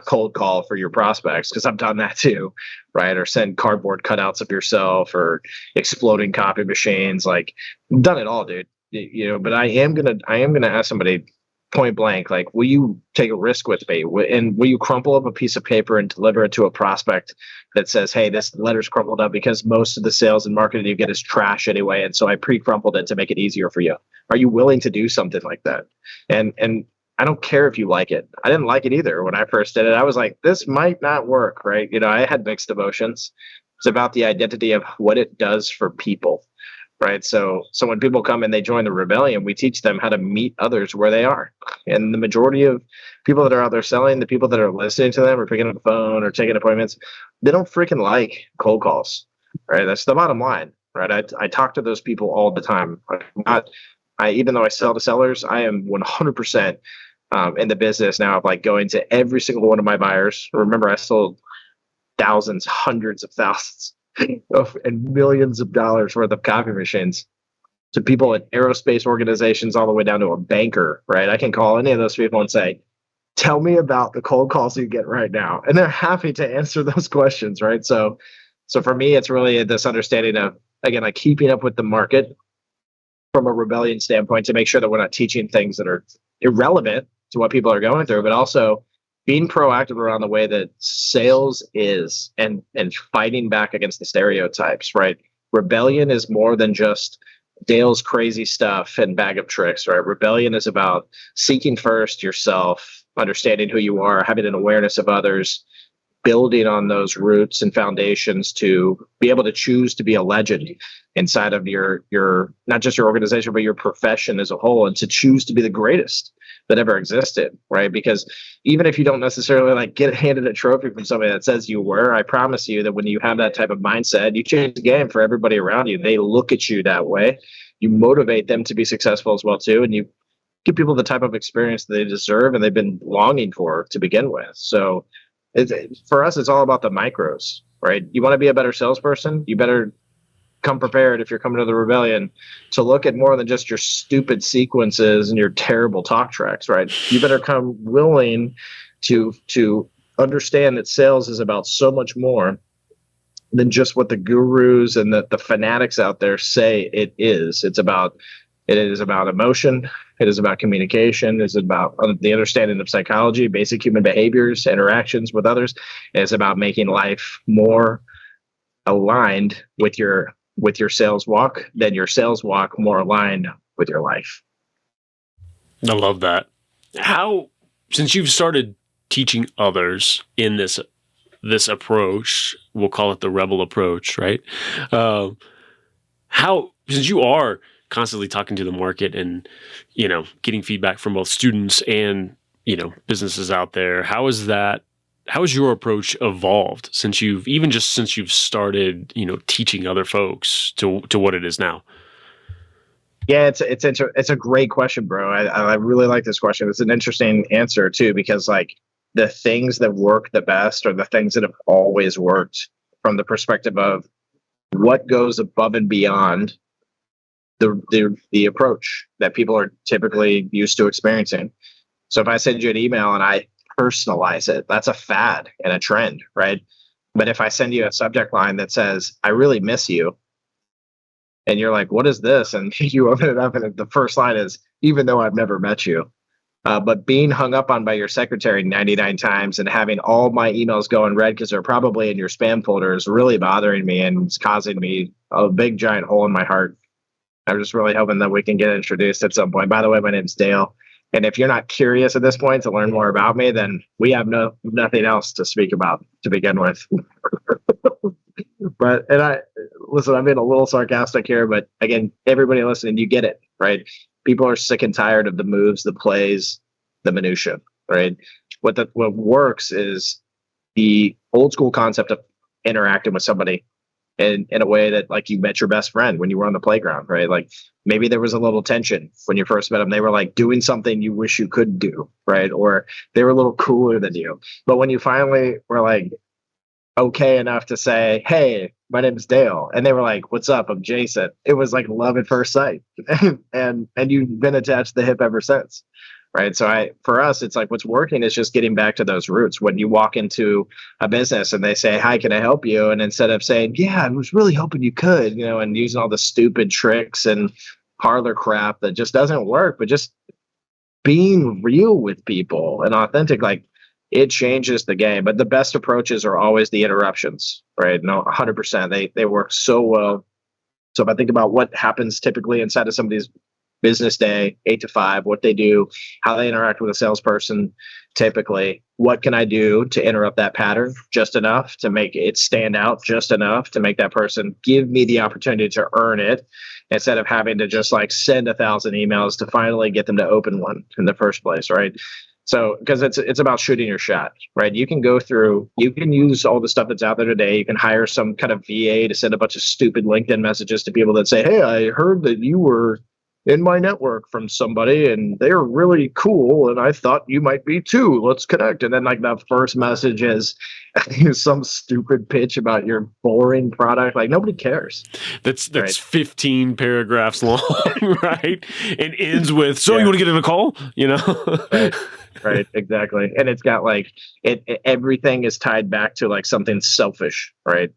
cold call for your prospects, because I've done that too, right? Or send cardboard cutouts of yourself or exploding copy machines. Like I've done it all, dude. But I am gonna ask somebody point blank, like, will you take a risk with me? And will you crumple up a piece of paper and deliver it to a prospect that says, hey, this letter's crumpled up because most of the sales and marketing you get is trash anyway, and so I pre-crumpled it to make it easier for you. Are you willing to do something like that? And I don't care if you like it. I didn't like it either when I first did it. I was like, this might not work, right? I had mixed emotions. It's about the identity of what it does for people, right? So when people come and they join the rebellion, we teach them how to meet others where they are. And the majority of people that are out there selling, the people that are listening to them or picking up the phone or taking appointments, they don't freaking like cold calls, right? That's the bottom line, right? I talk to those people all the time. Even though I sell to sellers, I am 100% in the business now of like going to every single one of my buyers. Remember, I sold thousands, hundreds of thousands and millions of dollars worth of copy machines to people in aerospace organizations all the way down to a banker, right? I can call any of those people and say, tell me about the cold calls you get right now. And they're happy to answer those questions, right? So for me, it's really this understanding of, again, like keeping up with the market from a rebellion standpoint to make sure that we're not teaching things that are irrelevant to what people are going through, but also being proactive around the way that sales is and fighting back against the stereotypes, right? Rebellion is more than just Dale's crazy stuff and bag of tricks, right? Rebellion is about seeking first yourself, understanding who you are, having an awareness of others, building on those roots and foundations to be able to choose to be a legend inside of your not just your organization, but your profession as a whole, and to choose to be the greatest that ever existed, right? Because even if you don't necessarily like get handed a trophy from somebody that says you were, I promise you that when you have that type of mindset, you change the game for everybody around you. They look at you that way. You motivate them to be successful as well too, and you give people the type of experience that they deserve and they've been longing for to begin with. So for us, it's all about the micros, right? You want to be a better salesperson, you better come prepared if you're coming to the rebellion to look at more than just your stupid sequences and your terrible talk tracks, right? You better come willing to understand that sales is about so much more than just what the gurus and the fanatics out there say it is. It is about emotion. It is about communication. It is about the understanding of psychology, basic human behaviors, interactions with others. It's about making life more aligned with your sales walk than your sales walk more aligned with your life. I love that. Since you've started teaching others in this approach, we'll call it the rebel approach, right? Since you are constantly talking to the market and, getting feedback from both students and, businesses out there, how has your approach evolved since you've started, teaching other folks to what it is now? Yeah, it's a great question, bro. I really like this question. It's an interesting answer too, because like the things that work the best are the things that have always worked from the perspective of what goes above and beyond the approach that people are typically used to experiencing. So if I send you an email and I personalize it, that's a fad and a trend, right? But if I send you a subject line that says, I really miss you, and you're like, what is this? And you open it up and the first line is, even though I've never met you. But being hung up on by your secretary 99 times and having all my emails go in red because they're probably in your spam folder is really bothering me and it's causing me a big giant hole in my heart. I'm just really hoping that we can get introduced at some point. By the way, my name's Dale. And if you're not curious at this point to learn more about me, then we have nothing else to speak about to begin with. And I listen, I'm being a little sarcastic here, but again, everybody listening, you get it, right? People are sick and tired of the moves, the plays, the minutia, right? What works is the old school concept of interacting with somebody in a way that like you met your best friend when you were on the playground, right? Like maybe there was a little tension when you first met them. They were like doing something you wish you could do, right? Or they were a little cooler than you. But when you finally were like okay enough to say, hey, my name's Dale, and they were like, what's up? I'm Jason. It was like love at first sight. and you've been attached to the hip ever since. Right. So for us, it's like what's working is just getting back to those roots. When you walk into a business and they say, hi, can I help you? And instead of saying, yeah, I was really hoping you could, and using all the stupid tricks and parlor crap that just doesn't work, but just being real with people and authentic, like it changes the game. But the best approaches are always the interruptions, right? No, 100%. They work so well. So if I think about what happens typically inside of somebody's business day, 8 to 5, what they do, how they interact with a salesperson, typically, what can I do to interrupt that pattern just enough to make it stand out, just enough to make that person give me the opportunity to earn it instead of having to just like send 1,000 emails to finally get them to open one in the first place, right? So, because it's about shooting your shot, right? You can use all the stuff that's out there today. You can hire some kind of VA to send a bunch of stupid LinkedIn messages to people that say, hey, I heard that you were in my network from somebody and they're really cool and I thought you might be too. Let's connect. And then like the first message is some stupid pitch about your boring product. Like nobody cares. That's right? 15 paragraphs long, right? And ends with, so you want to get in a call? Right, exactly. And it's got like everything is tied back to like something selfish, right?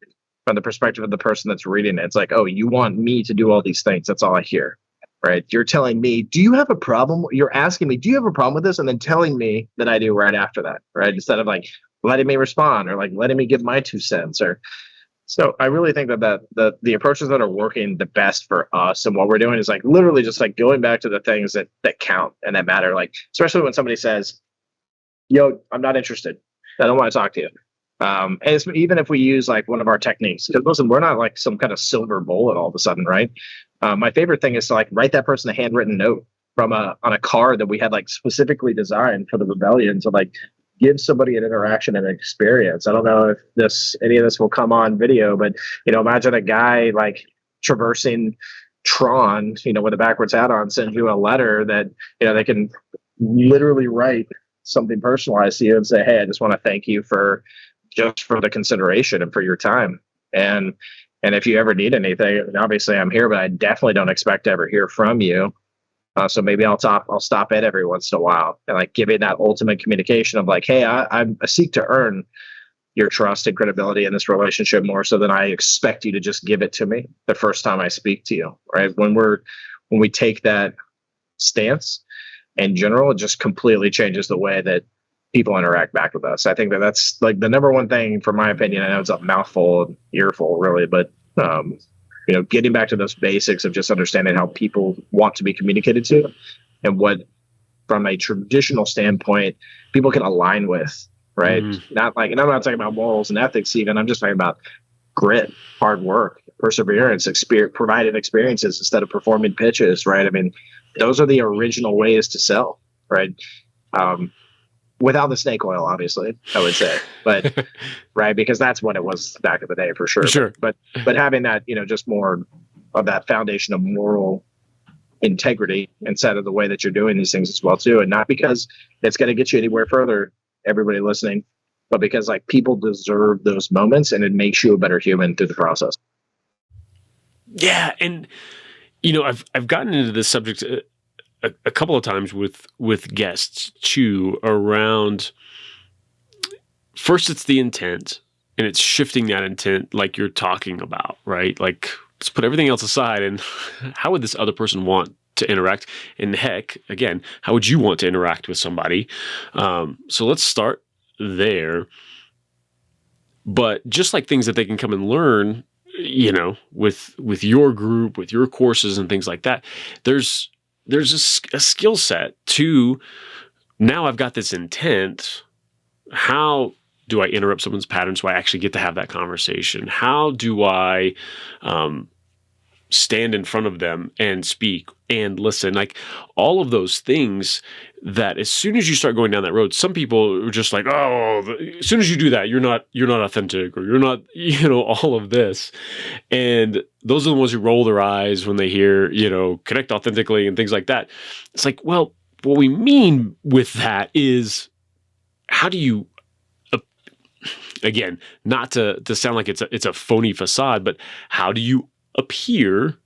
From the perspective of the person that's reading it. It's like, oh, you want me to do all these things. That's all I hear. Right. You're telling me, do you have a problem? You're asking me, do you have a problem with this? And then telling me that I do right after that. Right. Instead of like letting me respond or like letting me give my 2 cents or so I really think that the approaches that are working the best for us and what we're doing is like literally just like going back to the things that count and that matter. Like, especially when somebody says, yo, I'm not interested. I don't want to talk to you. And even if we use like one of our techniques, because listen, we're not like some kind of silver bullet all of a sudden, right? My favorite thing is to like write that person a handwritten note on a card that we had like specifically designed for the rebellion to like give somebody an interaction and an experience. I don't know if any of this will come on video, but imagine a guy like traversing Tron, with a backwards hat on, sends you a letter that they can literally write something personalized to you and say, hey, I just want to thank you for the consideration and for your time. And if you ever need anything, obviously I'm here, but I definitely don't expect to ever hear from you. So maybe I'll stop in every once in a while and like giving that ultimate communication of like, hey, I seek to earn your trust and credibility in this relationship more so than I expect you to just give it to me the first time I speak to you. Right. When we take that stance in general, it just completely changes the way that people interact back with us. I think that's like the number one thing, from my opinion. I know it's a mouthful, earful, really, but getting back to those basics of just understanding how people want to be communicated to, and what, from a traditional standpoint, people can align with. Right? Not like, and I'm not talking about morals and ethics even. I'm just talking about grit, hard work, perseverance, provided experiences instead of performing pitches. Right? I mean, those are the original ways to sell. Right? Without the snake oil, obviously, I would say, but right, because that's what it was back in the day for sure. Sure. But having that, just more of that foundation of moral integrity inside of the way that you're doing these things as well too, and not because it's going to get you anywhere further, everybody listening, but because like people deserve those moments, and it makes you a better human through the process. Yeah, and I've gotten into this subject a couple of times with guests too, around first it's the intent, and it's shifting that intent like you're talking about, right? Like, let's put everything else aside, and how would this other person want to interact? And heck, again, how would you want to interact with somebody? So let's start there. But just like things that they can come and learn, with your group, with your courses and things like that, there's a skill set to, now I've got this intent. How do I interrupt someone's pattern so I actually get to have that conversation? How do I stand in front of them and speak and listen? Like, all of those things that as soon as you start going down that road, some people are just like, oh, as soon as you do that, you're not authentic, or you're not, all of this. And those are the ones who roll their eyes when they hear, connect authentically and things like that. It's like, well, what we mean with that is, how do you, again, not to sound like it's a phony facade, but how do you appear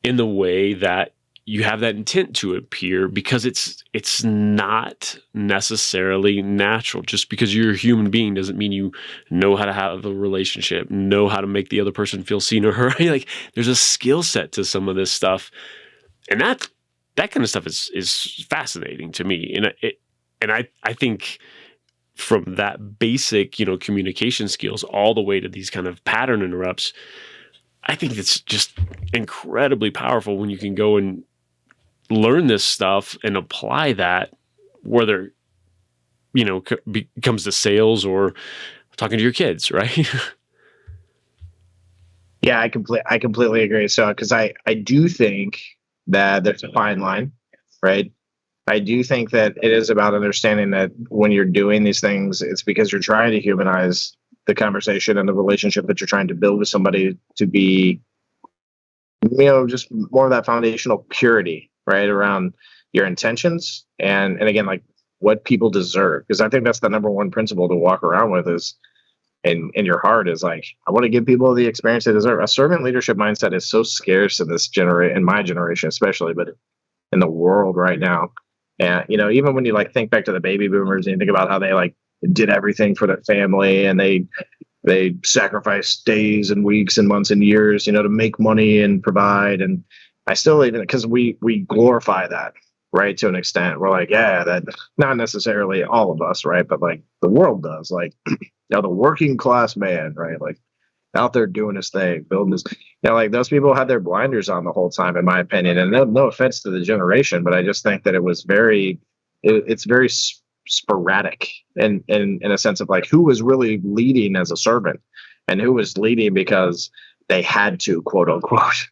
in the way that you have that intent to appear? Because it's not necessarily natural. Just because you're a human being doesn't mean you know how to have a relationship, know how to make the other person feel seen or heard. Like, there's a skill set to some of this stuff, and that kind of stuff is fascinating to me. And I think from that basic, communication skills all the way to these kind of pattern interrupts, I think it's just incredibly powerful when you can go and learn this stuff and apply that, whether, comes to sales or talking to your kids, right? Yeah, I completely agree. So, because I do think that there's a fine line, right? I do think that it is about understanding that when you're doing these things, it's because you're trying to humanize the conversation and the relationship that you're trying to build with somebody to be, just more of that foundational purity, right, around your intentions and again, like, what people deserve. Because I think that's the number one principle to walk around with is, in your heart, is like, I want to give people the experience they deserve. A servant leadership mindset is so scarce in in my generation especially, but in the world right now. And even when you like think back to the baby boomers and you think about how they like did everything for their family, and they sacrificed days and weeks and months and years, to make money and provide. And I still, even because we glorify that, right, to an extent. We're like, yeah, that, not necessarily all of us, right, but like the world does, like, the working class man, right, like out there doing his thing, building his, like, those people had their blinders on the whole time, in my opinion. And no offense to the generation, but I just think that it was it's very sporadic, and in a sense of like, who was really leading as a servant and who was leading because they had to, quote unquote,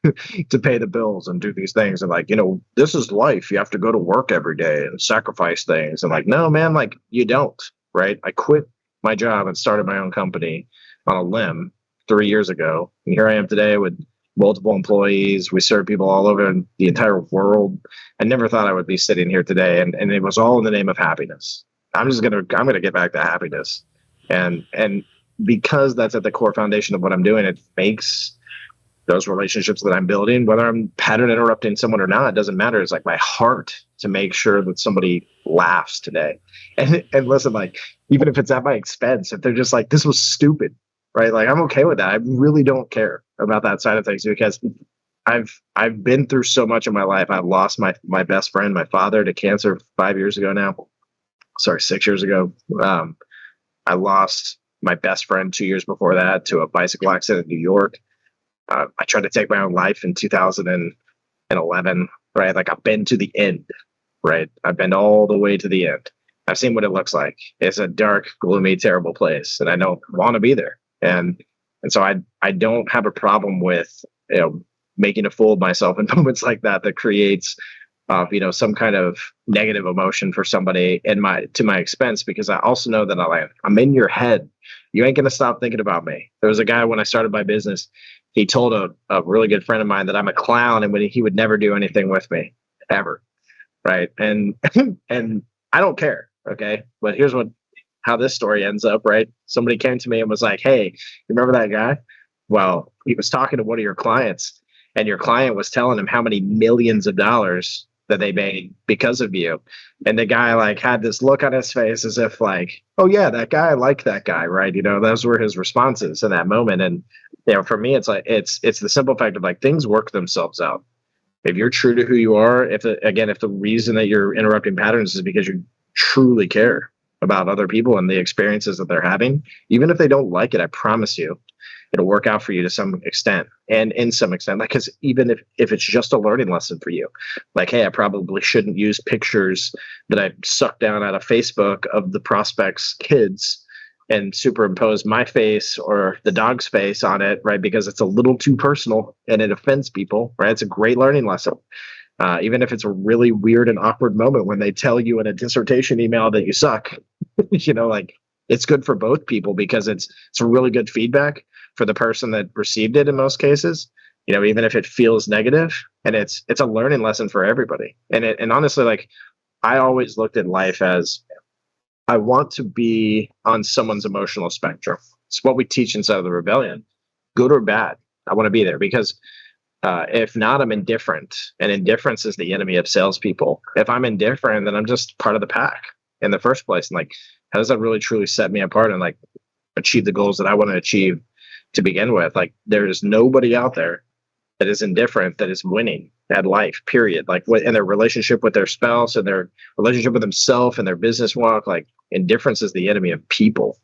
to pay the bills and do these things. And like, this is life. You have to go to work every day and sacrifice things. And like, no, man, like, you don't, right? I quit my job and started my own company on a limb 3 years ago. And here I am today with multiple employees. We serve people all over the entire world. I never thought I would be sitting here today. And it was all in the name of happiness. I'm going to get back to happiness. And because that's at the core foundation of what I'm doing, it makes those relationships that I'm building, whether I'm pattern interrupting someone or not, it doesn't matter. It's like my heart to make sure that somebody laughs today. And listen, like, even if it's at my expense, if they're just like, this was stupid, right? Like, I'm okay with that. I really don't care about that side of things, because I've been through so much in my life. I lost my best friend, my father, to cancer 5 years ago now. Sorry, 6 years ago. I lost my best friend 2 years before that to a bicycle accident in New York. I tried to take my own life in 2011, right? Like, I've been to the end, right? I've been all the way to the end. I've seen what it looks like. It's a dark, gloomy, terrible place, and I don't want to be there. And so I don't have a problem with, making a fool of myself in moments like that creates some kind of negative emotion for somebody to my expense, because I also know that I'm in your head. You ain't going to stop thinking about me. There was a guy when I started my business, he told a really good friend of mine that I'm a clown and he would never do anything with me ever. Right. And, and I don't care. Okay. But here's how this story ends up. Right. Somebody came to me and was like, hey, you remember that guy? Well, he was talking to one of your clients, and your client was telling him how many millions of dollars that they made because of you. And the guy like had this look on his face as if like, oh yeah, that guy, I like that guy, right? You know, those were his responses in that moment. And you know, for me, it's like it's the simple fact of like things work themselves out. If you're true to who you are, if the reason that you're interrupting patterns is because you truly care about other people and the experiences that they're having, even if they don't like it, I promise you, it'll work out for you to some extent. And in some extent, like, because even if it's just a learning lesson for you, like, hey, I probably shouldn't use pictures that I sucked down out of Facebook of the prospect's kids and superimpose my face or the dog's face on it, right? Because it's a little too personal and it offends people, right? It's a great learning lesson. Even if it's a really weird and awkward moment when they tell you in a dissertation email that you suck, you know, like it's good for both people because it's a really good feedback for the person that received it in most cases, you know, even if it feels negative, and it's a learning lesson for everybody. And honestly, like I always looked at life as I want to be on someone's emotional spectrum. It's what we teach inside of the rebellion, good or bad. I want to be there because if not, I'm indifferent, and indifference is the enemy of salespeople. If I'm indifferent, then I'm just part of the pack in the first place. And like, how does that really truly set me apart and like achieve the goals that I want to achieve to begin with? Like, there is nobody out there that is indifferent that is winning at life, period. Like in their relationship with their spouse and their relationship with themselves and their business walk, like indifference is the enemy of people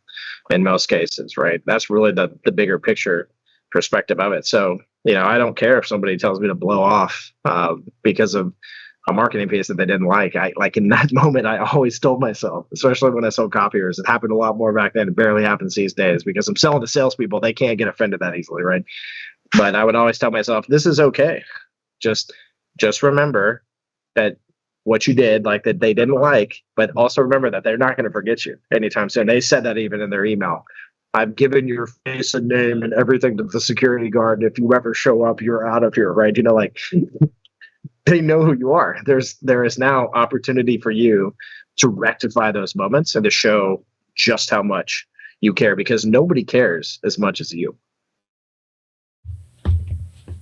in most cases, right? That's really the bigger picture perspective of it. So, you know, I don't care if somebody tells me to blow off because of a marketing piece that they didn't like. I like in that moment, I always told myself, especially when I sold copiers, it happened a lot more back then. It barely happens these days because I'm selling to salespeople. They can't get offended that easily, right? But I would always tell myself, this is okay. Just remember that what you did, like that they didn't like, but also remember that they're not going to forget you anytime soon. They said that even in their email. I've given your face and name and everything to the security guard. If you ever show up, you're out of here, right? You know, like they know who you are. There is now opportunity for you to rectify those moments and to show just how much you care, because nobody cares as much as you.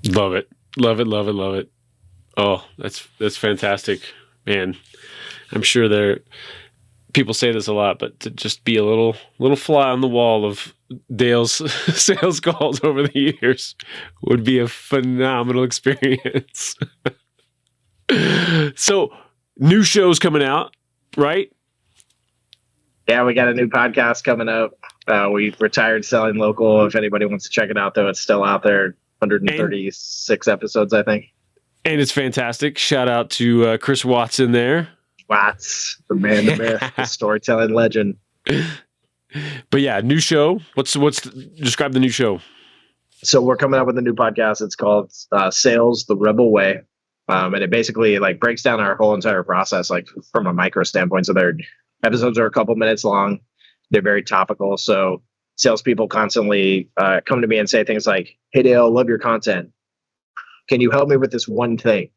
Love it. Love it. Love it. Love it. Oh, that's fantastic, man. I'm sure people say this a lot, but to just be a little fly on the wall of Dale's sales calls over the years would be a phenomenal experience. So, new shows coming out, right? Yeah, we got a new podcast coming up. We retired Selling Local. If anybody wants to check it out, though, it's still out there. 136 episodes, I think. And it's fantastic. Shout out to Chris Watson there. Watts, the man, the myth, the storytelling legend. But yeah, new show. Describe the new show. So we're coming up with a new podcast. It's called Sales the Rebel Way. And it basically like breaks down our whole entire process, like from a micro standpoint. So their episodes are a couple minutes long. They're very topical. So salespeople constantly come to me and say things like, hey, Dale, love your content. Can you help me with this one thing?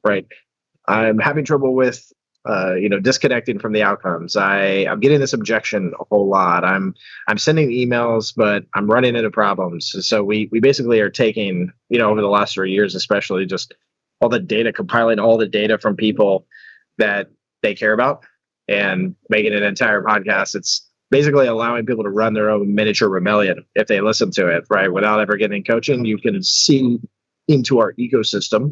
Right. I'm having trouble with, disconnecting from the outcomes. I'm getting this objection a whole lot. I'm sending emails, but I'm running into problems. So we basically are taking, over the last 3 years, especially just all the data, compiling all the data from people that they care about and making an entire podcast. It's basically allowing people to run their own miniature rebellion if they listen to it, right? Without ever getting coaching, you can see into our ecosystem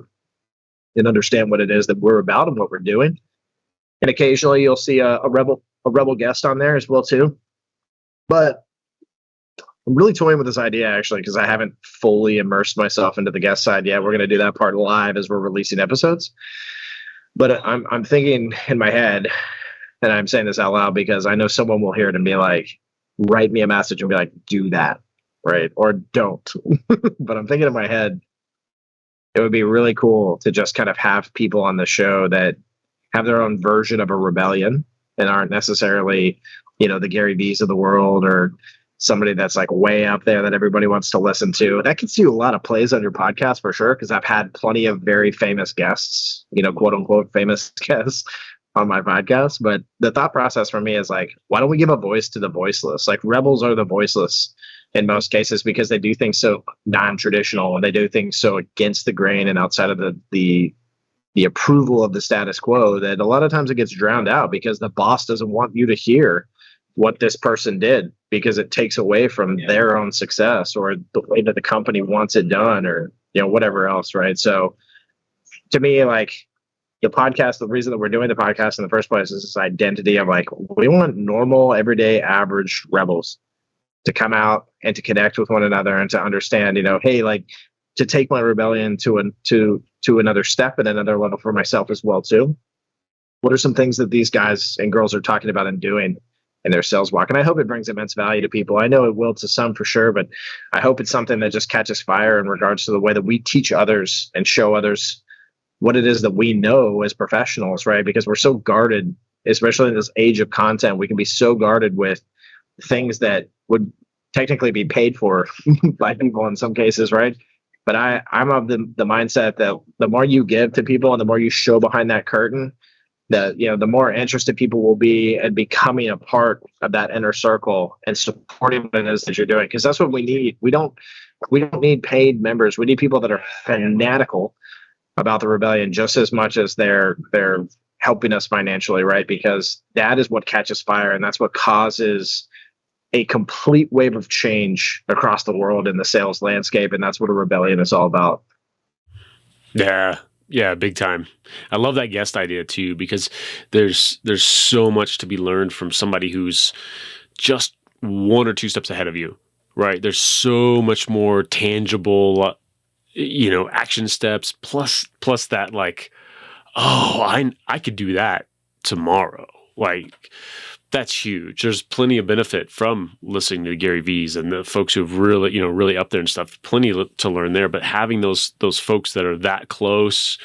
and understand what it is that we're about and what we're doing. And occasionally you'll see a rebel guest on there as well too. But I'm really toying with this idea actually because I haven't fully immersed myself into the guest side yet. We're going to do that part live as we're releasing episodes. But I'm thinking in my head, and I'm saying this out loud because I know someone will hear it and be like, write me a message and be like, do that, right? Or don't. But I'm thinking in my head, it would be really cool to just kind of have people on the show that have their own version of a rebellion and aren't necessarily, the Gary V's of the world or somebody that's like way up there that everybody wants to listen to. That gets you a lot of plays on your podcast for sure, because I've had plenty of very famous guests, quote unquote famous guests on my podcast. But the thought process for me is like, why don't we give a voice to the voiceless? Like rebels are the voiceless in most cases because they do things so non-traditional and they do things so against the grain and outside of the approval of the status quo that a lot of times it gets drowned out because the boss doesn't want you to hear what this person did because it takes away from their own success or the way that the company wants it done or whatever else, right? So to me, like the podcast, the reason that we're doing the podcast in the first place is this identity of like we want normal, everyday, average rebels to come out and to connect with one another and to understand, hey, like to take my rebellion to another step and another level for myself as well too. What are some things that these guys and girls are talking about and doing in their sales walk? And I hope it brings immense value to people. I know it will to some for sure, but I hope it's something that just catches fire in regards to the way that we teach others and show others what it is that we know as professionals, right? Because we're so guarded, especially in this age of content, we can be so guarded with things that would technically be paid for by people in some cases, right? But I'm of the mindset that the more you give to people and the more you show behind that curtain, the more interested people will be in becoming a part of that inner circle and supporting what it is that you're doing. Because that's what we need. We don't need paid members. We need people that are fanatical about the rebellion just as much as they're helping us financially, right? Because that is what catches fire and that's what causes a complete wave of change across the world in the sales landscape. And that's what a rebellion is all about. Yeah, big time. I love that guest idea too, because there's so much to be learned from somebody who's just one or two steps ahead of you, right? There's so much more tangible, action steps plus that like, oh, I could do that tomorrow. Like that's huge. There's plenty of benefit from listening to Gary V's and the folks who've really up there and stuff. Plenty to learn there, but having those folks that are that close,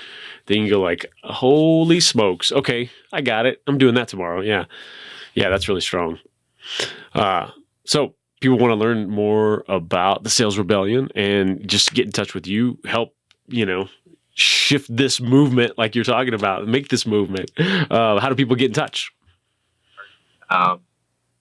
then you go like, holy smokes. Okay, I got it. I'm doing that tomorrow. Yeah, that's really strong. So people want to learn more about the Sales Rebellion and just get in touch with you, help, shift this movement like you're talking about, make this movement. How do people get in touch?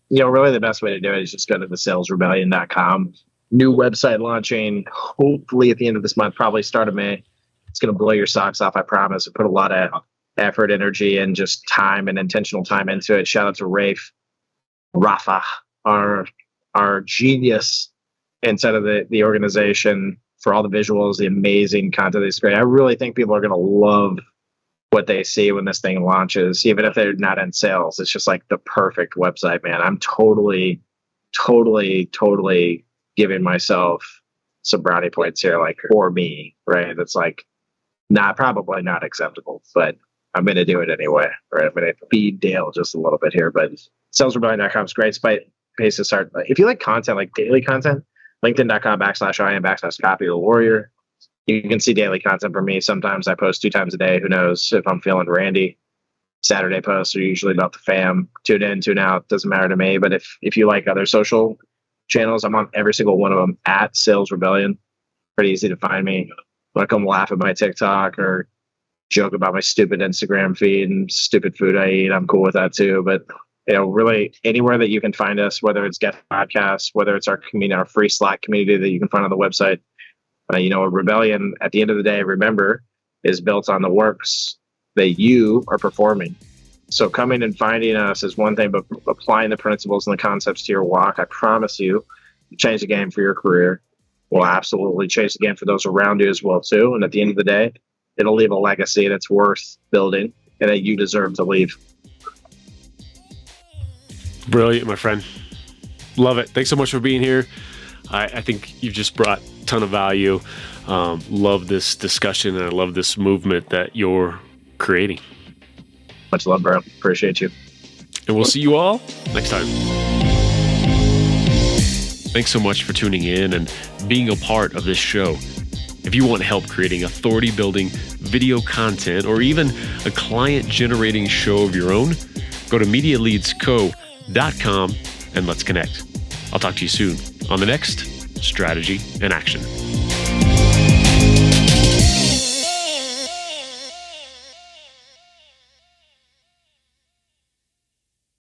Really the best way to do it is just go to thesalesrebellion.com. New website launching, hopefully at the end of this month, probably start of May. It's going to blow your socks off, I promise. I put a lot of effort, energy, and just time and intentional time into it. Shout out to Rafa, our genius inside of the organization for all the visuals, the amazing content. It's great. I really think people are going to love what they see when this thing launches, even if they're not in sales. It's just like the perfect website, man. I'm totally giving myself some brownie points here, like for me, right? That's like probably not acceptable, but I'm going to do it anyway, right? I'm going to feed Dale just a little bit here, but salesrebellion.com is great place to start. If you like content, like daily content, linkedin.com/IM/copy the warrior. You can see daily content from me. Sometimes I post 2 times a day. Who knows if I'm feeling randy. Saturday posts are usually about the fam. Tune in, tune out. Doesn't matter to me. But if you like other social channels, I'm on every single one of them at Sales Rebellion. Pretty easy to find me. Want to come laugh at my TikTok or joke about my stupid Instagram feed and stupid food I eat, I'm cool with that too. But really anywhere that you can find us, whether it's Get Podcasts, whether it's our community, our free Slack community that you can find on the website. A rebellion, at the end of the day, remember, is built on the works that you are performing. So coming and finding us is one thing, but applying the principles and the concepts to your walk, I promise you, change the game for your career. Will absolutely change the game for those around you as well, too. And at the end of the day, it'll leave a legacy that's worth building and that you deserve to leave. Brilliant, my friend. Love it. Thanks so much for being here. I think you've just brought a ton of value. Love this discussion, and I love this movement that you're creating. Much love, bro. Appreciate you. And we'll see you all next time. Thanks so much for tuning in and being a part of this show. If you want help creating authority-building video content or even a client-generating show of your own, go to MediaLeadsCo.com and let's connect. I'll talk to you soon on the next Strategy in Action.